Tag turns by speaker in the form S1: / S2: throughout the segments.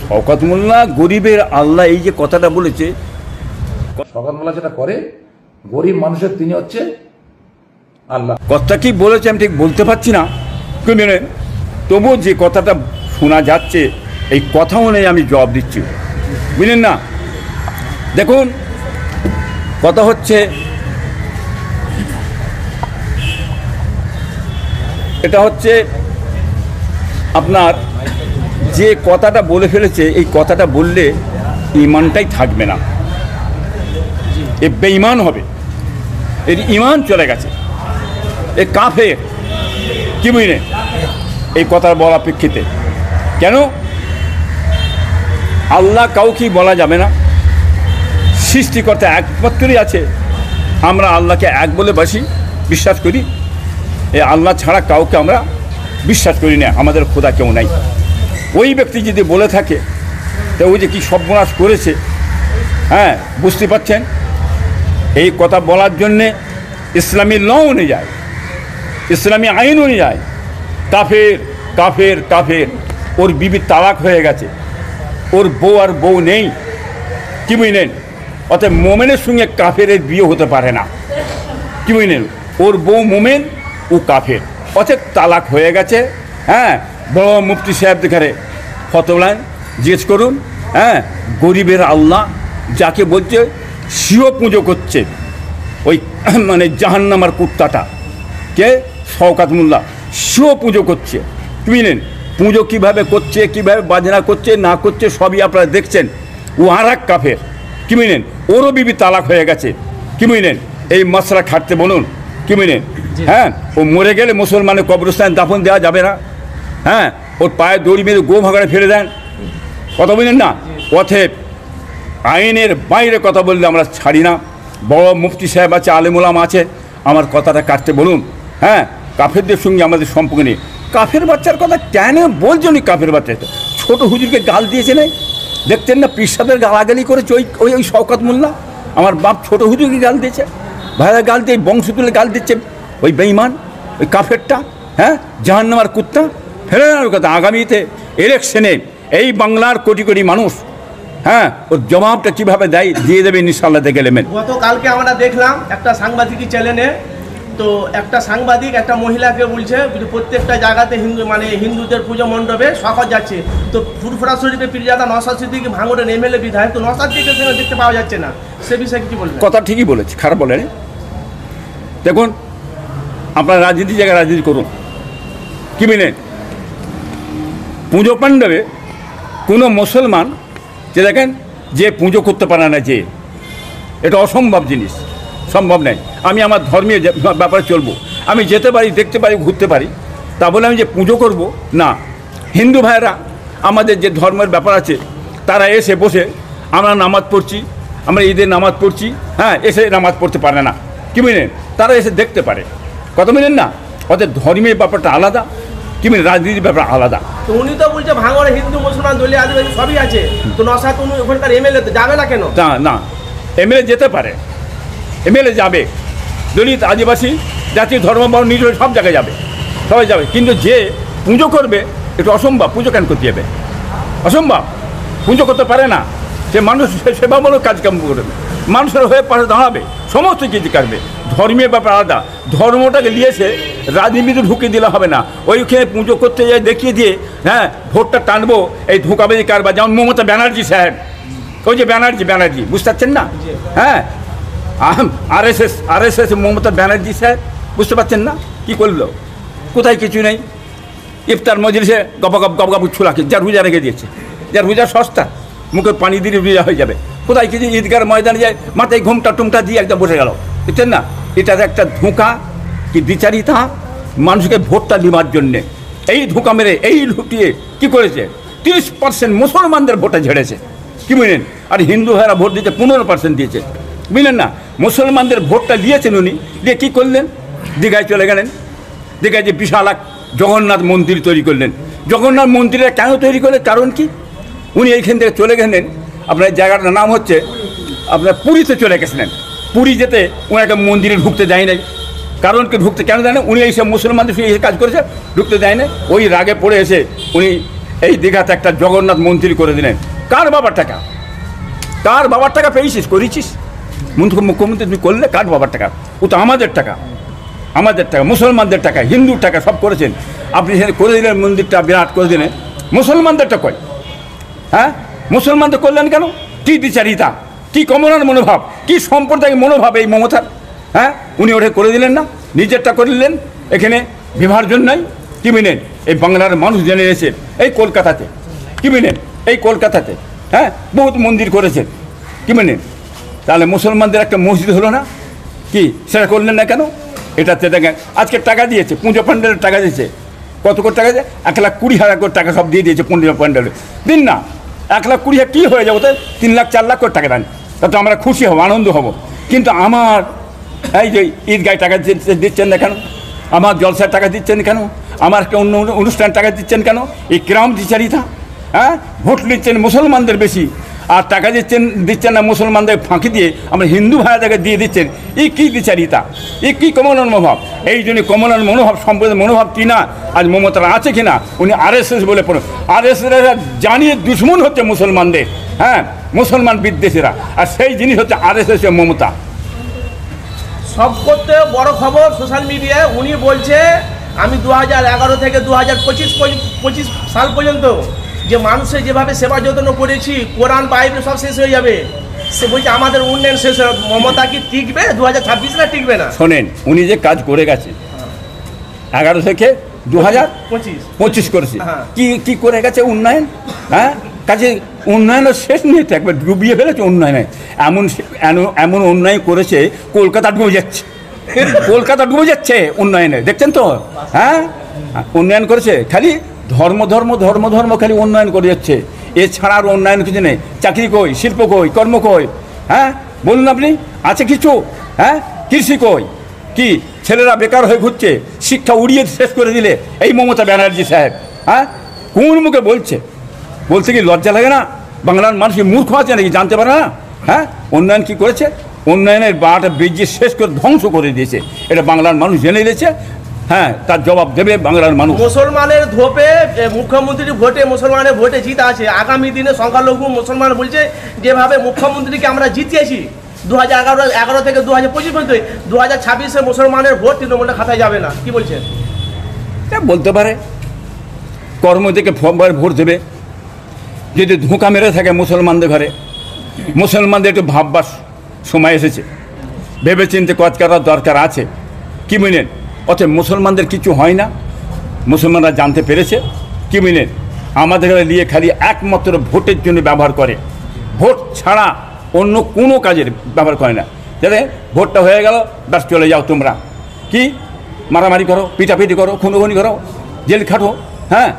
S1: শওকত মোল্লা গরিবের আল্লাহ এই যে কথাটা বলেছে,
S2: শওকত মোল্লা যেটা করে গরিব মানুষের তিনি হচ্ছে আল্লাহ।
S1: কথা কি বলেছে আমি ঠিক বলতে পারছি না, কিন্তু তবুও যে কথাটা শোনা যাচ্ছে এই কথা অনুযায়ী আমি জবাব দিচ্ছি, বুঝলেন না। দেখুন কথা হচ্ছে এটা হচ্ছে আপনার যে কথাটা বলে ফেলেছে, এই কথাটা বললে ইমানটাই থাকবে না, এ বেঈমান হবে, এর ইমান চলে গেছে, এ কাফের, কি বুঝলেন এই কথার বলা প্রেক্ষিতে। কেন আল্লাহ কাউকেই বলা যাবে না, সৃষ্টিকর্তা একমাত্রই আছে, আমরা আল্লাহকে এক বলে বিশ্বাস করি, এই আল্লাহ ছাড়া কাউকে আমরা বিশ্বাস করি না, আমাদের খোদা কেউ নাই। ওই ব্যক্তি যদি বলে থাকে তো ওই যে কী সর্বনাশ করেছে, হ্যাঁ বুঝতে পারছেন। এই কথা বলার জন্যে ইসলামী ল অনুযায়ী, ইসলামী আইন অনুযায়ী কাফের কাফের কাফের, ওর বিবি তালাক হয়ে গেছে, ওর বউ আর বউ নেই, কি বুঝলেন। অতএব মোমেনের সঙ্গে কাফের বিয়ে হতে পারে না, কি বুঝলেন। ওর বউ মোমেন, ও কাফের, অতএব তালাক হয়ে গেছে। হ্যাঁ বড় মুফতি সাহেব দেখারে ফতোয়া জিজ্ঞেস করুন। হ্যাঁ গরিবের আল্লাহ যাকে বলছে শিও পুজো করছে, ওই মানে জাহান্নামার কুত্তাটা কে, শওকত মোল্লা শিও পুজো করছে, বুঝলেন। পুজো কীভাবে করছে, কীভাবে বাজনা করছে না করছে সবই আপনারা দেখছেন। ও আর এক কাফের, কি বুঝলেন, ওরও বিবি তালাক হয়ে গেছে, কি বুঝলেন। এই মশলা খাটতে বলুন, কি বুঝলেন। হ্যাঁ ও মরে গেলে মুসলমানের কবরস্থানে দাফন দেওয়া যাবে না, হ্যাঁ ওর পায়ে দড়ি মেরে গো ভাগাড়ে ফেলে দেন, কথা বললেন না। অতএব আইনের বাইরে কথা বললে আমরা ছাড়ি না। বড় মুফতি সাহেব আছে, আলেম ওলামা আছে, আমার কথাটা কাটতে বলুন। হ্যাঁ কাফেরদের সঙ্গে আমাদের সম্পর্ক নেই। কাফের বাচ্চার কথা কেন বলছো নি, কাফের বাচ্চা ছোটো হুজুরকে গাল দিয়েছে নাই, দেখতেন না পিসাদের গালাগালি করেছে ওই ওই শওকত মোল্লা। আমার বাপ ছোটো হুজুরকে গাল দিয়েছে, ভাইরা গাল দিয়ে বংশ তুলে গাল দিচ্ছে ওই বেঈমান, ওই কাফেরটা, হ্যাঁ জাহান্নামার কুত্তা। ফেলে না কথা, আগামীতে ইলেকশনে এই বাংলার কোটি কোটি মানুষ, হ্যাঁ ওর জবাবটা কীভাবে দেয় দিয়ে দেবে ইনশাআল্লাহ, দেখে নেবেন।
S3: গতকালকে আমরা দেখলাম একটা সাংবাদিক চ্যানেলে, তো একটা সাংবাদিক একটা মহিলাকে বলছে প্রত্যেকটা জায়গাতে হিন্দুদের পুজো মণ্ডপে শওকত যাচ্ছে, তো ফুরফুরা শরীফে পীরজাদা নওশাদ সিদ্দিকী ভাঙড়ের এমএলএ বিধায়ক, তো নওশাদ সিদ্দিকীকে দেখতে পাওয়া যাচ্ছে না, সে বিষয়ে কিছু বলবেন?
S1: কথা ঠিকই বলেছে, খারাপ বলেন। দেখুন আপনার রাজনীতি জায়গায় রাজনীতি করুন, কি বুঝলেন। পুজো মণ্ডপে কোনো মুসলমান যে দেখেন যে পুজো করতে পারে না, যে এটা অসম্ভব জিনিস, সম্ভব নেই। আমি আমার ধর্মীয় ব্যাপারে চলবো, আমি যেতে পারি, দেখতে পারি, ঘুরতে পারি, তা বলে আমি যে পুজো করব না। হিন্দু ভাইয়েরা আমাদের যে ধর্মের ব্যাপার আছে, তারা এসে বসে আমরা নামাজ পড়ছি, আমরা ঈদের নামাজ পড়ছি, হ্যাঁ এসে নামাজ পড়তে পারে না, কি বুঝলেন। তারা এসে দেখতে পারে, কথা বলেন না। ওদের ধর্মের ব্যাপারটা আলাদা, কি বলেন, রাজনীতির ব্যাপার আলাদা।
S3: তো উনি তো বলছে ভাঙড়ে হিন্দু মুসলমান দলীয় আদিবাসী সবই আছে, তো নওশাদ ওখানকার এমএলএ তো যাবে না কেন?
S1: না এমএলএ যেতে পারে, এমএলএ যাবে, দলিত আদিবাসী জাতীয় ধর্ম নিজ সব জায়গায় যাবে, সবাই যাবে, কিন্তু যে পুজো করবে এটা অসম্ভব। পুজো কেন করতে যাবে, অসম্ভব, পুজো করতে পারে না। সে মানুষ সেবামূলক কাজকাম করবে, মানুষের হয়ে পাশে দাঁড়াবে, সমস্ত কিছু করবে। ধর্মীয় ব্যাপার আলাদা, ধর্মটাকে নিয়েছে রাজনীতিতে ঢুকিয়ে দিলে হবে না। ওইখানে পুজো করতে যাই দেখিয়ে দিয়ে হ্যাঁ ভোটটা টানবো, এই ধোঁকাবাজি কারবার। যেমন মমতা ব্যানার্জি সাহেব, ওই যে ব্যানার্জি বুঝতে পারছেন না, হ্যাঁ আরএসএস মমতা ব্যানার্জি সাহেব, বুঝতে পারছেন না কি করলো, কোথায় কিছু নেই। ইফতার মজলিসে গপ ছুলাকে যার রোজা রেখে দিয়েছে, যার রোজা সস্তা, মুখে পানি দিয়ে রোজা হয়ে যাবে। কোথায় কিছু ঈদগার ময়দানে যায়, মাথায় ঘুমটা টুমটা দিয়ে একদম বসে গেল, বুঝছেন না। এটা একটা ধোঁকা, কি দ্বিচারিতা, মানুষকে ভোটটা নেওয়ার জন্যে এই ধোঁকা মেরে এই লুটিয়ে কি করেছে, 30% মুসলমানদের ভোটে ঝেড়েছে, কি বুঝলেন। আর হিন্দু ভাইরা ভোট দিতে 15% দিয়েছে, বুঝলেন না। মুসলমানদের ভোটটা দিয়েছেন উনি, দিয়ে কী করলেন, দীঘায় চলে গেলেন। দীঘায় যে বিশাল এক জগন্নাথ মন্দির তৈরি করলেন। জগন্নাথ মন্দিরটা কেন তৈরি করলেন, কারণ কি, উনি এইখান থেকে চলে গেলেন, আপনার জায়গাটার নাম হচ্ছে আপনার পুরীতে চলে গেছিলেন। পুরী যেতে ওনাকে মন্দিরে ঢুকতে দেয় নাই, কারণ কি ঢুকতে কেন দেয় না, উনি এইসব মুসলমানদের সঙ্গে এই কাজ করেছে, ঢুকতে দেয় না। ওই রাগে পড়ে এসে উনি এই দীঘাতে একটা জগন্নাথ মন্দির করে দিলেন। কার বাবার টাকা? কার বাবার টাকা পেয়েছিস, করেছিস? মুখ্যমন্ত্রী তুমি করলে কার বাবার টাকা? ও তো আমাদের টাকা, আমাদের টাকা, মুসলমানদের টাকা, হিন্দুর টাকা, সব করেছেন আপনি। সেখানে করে দিলেন মন্দিরটা, বিরাট করে দিলেন। মুসলমানদেরটা কই? হ্যাঁ, মুসলমানদের করলেন কেন? কী দ্বিচারিতা, কী কমনার মনোভাব, কী সম্প্রদায়িক মনোভাব এই মমতার? হ্যাঁ, উনি ওটা করে দিলেন না, নিজেরটা করে দিলেন। এখানে বিভাজন নাই। কি মিনেন? এই বাংলার মানুষ জেনে এসেছে এই কলকাতাতে, কি মিনেন? এই কলকাতাতে হ্যাঁ বহুত মন্দির করেছেন, কি মিনেন? তাহলে মুসলমানদের একটা মসজিদ হলো না, কি সেটা করলেন না কেন? এটাতে দেখেন আজকে টাকা দিয়েছে, পুজো প্যান্ডেলের টাকা দিয়েছে। কত করে টাকা দিয়েছে? 1,20,000 করে টাকা সব দিয়ে দিয়েছে পুজো প্যান্ডেলে। দিন না, 1,20,000 কী হয়ে যাবো? তো 3 লাখ 4 লাখ করে টাকা দেন, তাতে আমরা খুশি হব, আনন্দ হব। কিন্তু আমার এই যে ঈদগায় টাকা দিচ্ছেন না কেন? আমার জলসার টাকা দিচ্ছেন কেন? আমার একটা অন্য অনুষ্ঠান টাকা দিচ্ছেন কেন? এই কিরাম দ্বিচারিতা। হ্যাঁ, ভোট নিচ্ছেন মুসলমানদের বেশি, আর টাকা দিচ্ছেন না মুসলমানদের ফাঁকি দিয়ে আমরা হিন্দু ভাইয়াদেরকে দিয়ে দিচ্ছেন। এই কী দ্বিচারিতা, এই কী কমনার মনোভাব? এই জন্য কমনার মনোভাব, সম্প্রদায়ের মনোভাব কি না আজ মমতার আছে কি না? উনি RSS বলে পড়ে, RSS জানিয়ে দুশ্মন হচ্ছে মুসলমানদের। হ্যাঁ, মুসলমান বিদ্বেষীরা, আর সেই জিনিস হচ্ছে RSS মমতা।
S3: সব করতে বড় খবর সোশ্যাল মিডিয়ায় উনি বলছে আমি 2011 থেকে 2025 সাল পর্যন্ত যে মানুষের যেভাবে সেবা যত্ন করেছি, কোরআন বাইবেল সব শেষ হয়ে যাবে। সে বলছে আমাদের উন্নয়ন শেষ হয়ে, মমতা কি টিকবে 2026 না টিকবে না?
S1: শোনেন, উনি যে কাজ করে গেছে 11 থেকে 2025 করেছে, কি করে গেছে উন্নয়ন? হ্যাঁ, কাজে উন্নয়নের শেষ নেই তো, একবার ডুবিয়ে ফেলেছে উন্নয়নে। এমন উন্নয়ন করেছে, কলকাতা ডুবে যাচ্ছে, কলকাতা ডুবে যাচ্ছে উন্নয়নে, দেখছেন তো? হ্যাঁ, উন্নয়ন করেছে, খালি ধর্ম ধর্ম ধর্ম ধর্ম খালি উন্নয়ন করে যাচ্ছে। এছাড়া আর উন্নয়ন কিছু নেই। চাকরি কই, শিল্প কই, কর্ম কই? হ্যাঁ বলুন আপনি, আছে কিছু? হ্যাঁ, কৃষি কই? কি ছেলেরা বেকার হয়ে ঘুরছে, শিক্ষা উড়িয়ে শেষ করে দিলে এই মমতা ব্যানার্জি সাহেব। হ্যাঁ, কোন মুখে বলছে? বলতে কি লজ্জা লাগে না? বাংলার মানুষ কি মূর্খ আছে নাকি, জানতে পারে না? হ্যাঁ, উন্নয়ন কি করেছে? উন্নয়নের বারোটা ব্রিজ শেষ করে ধ্বংস করে দিয়েছে, এটা বাংলার মানুষ জেনে নিয়েছে। হ্যাঁ, তার জবাব দেবে বাংলার মানুষ।
S3: মুসলমানের ধোপে মুখ্যমন্ত্রী ভোটে, মুসলমানের ভোটে জিত আছে। আগামী দিনে সংখ্যালঘু মুসলমান বলছে যেভাবে মুখ্যমন্ত্রীকে আমরা জিতিয়েছি 2011 থেকে 2025 পর্যন্ত, 2026-এ মুসলমানের ভোট তৃণমূলের খাতায় যাবে না। কি বলছেন?
S1: বলতে পারে, কর্ম থেকে ভোট দেবে। যদি ধোঁকা মেরে থাকে মুসলমানদের ঘরে, মুসলমানদের একটু ভাববার সময় এসেছে, ভেবেচিন্তে কাজ করার দরকার আছে। কি মিনেন? অতএব মুসলমানদের কিছু হয় না, মুসলমানরা জানতে পেরেছে। কি মিনেন? আমাদের নিয়ে খালি একমাত্র ভোটের জন্য ব্যবহার করে, ভোট ছাড়া অন্য কোনো কাজের ব্যবহার করে না। যাতে ভোটটা হয়ে গেল, ব্যাস চলে যাও তোমরা, কি মারামারি করো, পিটাপিটি করো, খুনোখুনি করো, জেল খাটো। হ্যাঁ,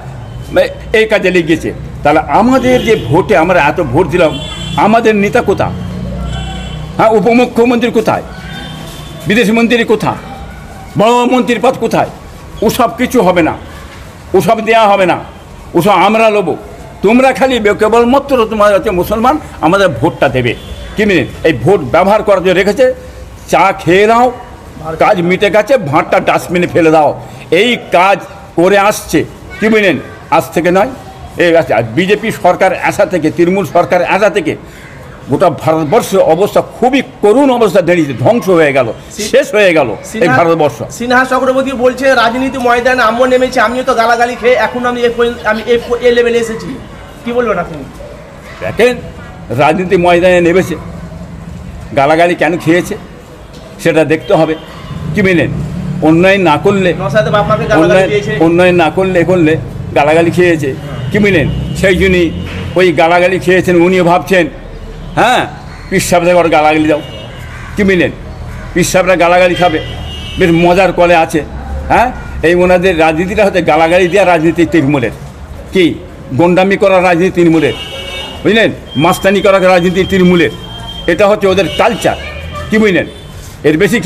S1: এই কাজে লেগেছে। তাহলে আমাদের যে ভোটে আমরা এত ভোট দিলাম, আমাদের নেতা কোথায়? হ্যাঁ, উপমুখ্যমন্ত্রী কোথায়? বিদেশ মন্ত্রী কোথায়? বড় মন্ত্রীর পদ কোথায়? ওসব কিছু হবে না, ওসব দেওয়া হবে না, ওসব আমরা লোবো। তোমরা খালি কেবলমাত্র তোমার হচ্ছে মুসলমান আমাদের ভোটটা দেবে। কি মিনিট? এই ভোট ব্যবহার করার জন্য রেখেছে। চা খেয়ে নাও, কাজ মিটে গেছে, ভাঁটটা ডাস্টবিনে ফেলে দাও, এই কাজ করে আসছে। কি মিনেন? আজ থেকে নয়, এই বিজেপি সরকার আসা থেকে, তৃণমূল সরকার আসা থেকে গোটা ভারতবর্ষের অবস্থা খুবই করুণ অবস্থা দাঁড়িয়েছে, ধ্বংস হয়ে গেল, শেষ হয়ে গেল এই ভারতবর্ষ।
S3: সিনহা চক্রবর্তী বলছে রাজনীতি ময়দানে আমিও নেমেছি, আমিও তো গালাগালি খেয়ে এখন আমি এই লেভেলে এসেছি। কি বলবেন আপনি?
S1: দেখেন, রাজনীতি ময়দানে নেমেছে, গালাগালি কেন খেয়েছে সেটা দেখতে হবে। কি মিনেন? উন্নয়ন না করলে, উন্নয়ন না করলে গালাগালি খেয়েছে। কি মিনেন? সেই জন্যই ওই গালাগালি খেয়েছেন, উনিও ভাবছেন হ্যাঁ পীর সাহেবরা ওর গালাগালি দাও। কি মিলেন? পীর সাহেবরা গালাগালি খাবে, বেশ মজার কলে আছে। হ্যাঁ, এই ওনাদের রাজনীতিটা হচ্ছে গালাগালি দেওয়া রাজনীতি তৃণমূলের, কি গন্ডামি করা রাজনীতি তৃণমূলের, বুঝলেন, মাস্তানি করা রাজনীতি তৃণমূলের, এটা হচ্ছে ওদের কালচার। কি বুঝলেন? এর বেশি